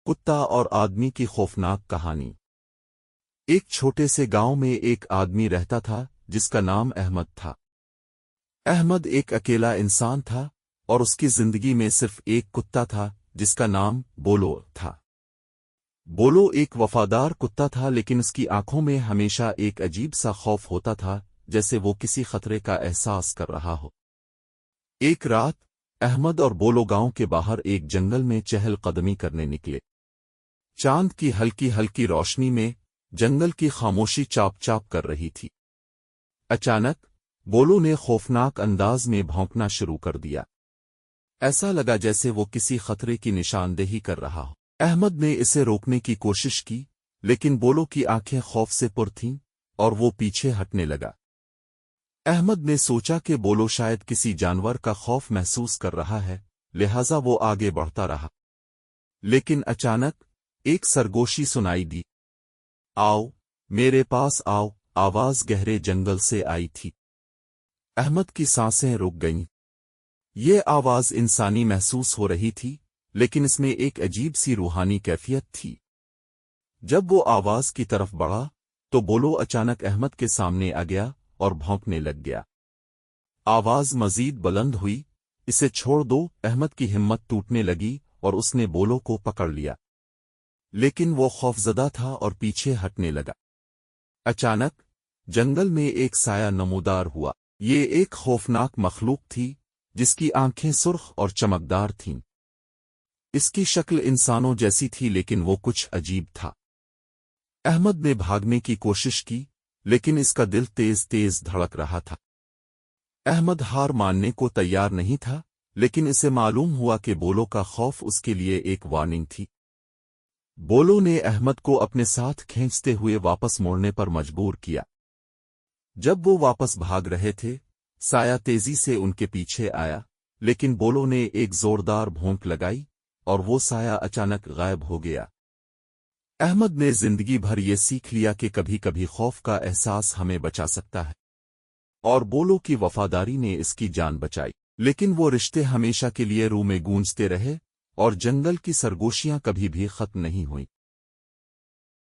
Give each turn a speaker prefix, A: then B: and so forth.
A: کتا اور آدمی کی خوفناک کہانی۔ ایک چھوٹے سے گاؤں میں ایک آدمی رہتا تھا جس کا نام احمد تھا۔ احمد ایک اکیلا انسان تھا اور اس کی زندگی میں صرف ایک کتا تھا جس کا نام بولو تھا۔ بولو ایک وفادار کتا تھا، لیکن اس کی آنکھوں میں ہمیشہ ایک عجیب سا خوف ہوتا تھا، جیسے وہ کسی خطرے کا احساس کر رہا ہو۔ ایک رات احمد اور بولو گاؤں کے باہر ایک جنگل میں چہل قدمی کرنے نکلے۔ چاند کی ہلکی ہلکی روشنی میں جنگل کی خاموشی چاپ چاپ کر رہی تھی۔ اچانک بولو نے خوفناک انداز میں بھونکنا شروع کر دیا۔ ایسا لگا جیسے وہ کسی خطرے کی نشاندہی کر رہا ہو۔ احمد نے اسے روکنے کی کوشش کی، لیکن بولو کی آنکھیں خوف سے پر تھیں اور وہ پیچھے ہٹنے لگا۔ احمد نے سوچا کہ بولو شاید کسی جانور کا خوف محسوس کر رہا ہے، لہذا وہ آگے بڑھتا رہا۔ لیکن اچانک ایک سرگوشی سنائی دی۔ آؤ میرے پاس آؤ، آواز گہرے جنگل سے آئی تھی۔ احمد کی سانسیں رک گئیں۔ یہ آواز انسانی محسوس ہو رہی تھی، لیکن اس میں ایک عجیب سی روحانی کیفیت تھی۔ جب وہ آواز کی طرف بڑھا تو بولو اچانک احمد کے سامنے آ گیا اور بھونکنے لگ گیا۔ آواز مزید بلند ہوئی، اسے چھوڑ دو۔ احمد کی ہمت ٹوٹنے لگی اور اس نے بولو کو پکڑ لیا، لیکن وہ خوفزدہ تھا اور پیچھے ہٹنے لگا۔ اچانک جنگل میں ایک سایہ نمودار ہوا۔ یہ ایک خوفناک مخلوق تھی جس کی آنکھیں سرخ اور چمکدار تھیں۔ اس کی شکل انسانوں جیسی تھی، لیکن وہ کچھ عجیب تھا۔ احمد نے بھاگنے کی کوشش کی، لیکن اس کا دل تیز تیز دھڑک رہا تھا۔ احمد ہار ماننے کو تیار نہیں تھا، لیکن اسے معلوم ہوا کہ بولو کا خوف اس کے لیے ایک وارننگ تھی۔ بولو نے احمد کو اپنے ساتھ کھینچتے ہوئے واپس موڑنے پر مجبور کیا۔ جب وہ واپس بھاگ رہے تھے، سایہ تیزی سے ان کے پیچھے آیا، لیکن بولو نے ایک زوردار بھونک لگائی اور وہ سایہ اچانک غائب ہو گیا۔ احمد نے زندگی بھر یہ سیکھ لیا کہ کبھی کبھی خوف کا احساس ہمیں بچا سکتا ہے، اور بولو کی وفاداری نے اس کی جان بچائی۔ لیکن وہ رشتے ہمیشہ کے لیے روح میں گونجتے رہے، اور جنگل کی سرگوشیاں کبھی بھی ختم نہیں ہوئیں۔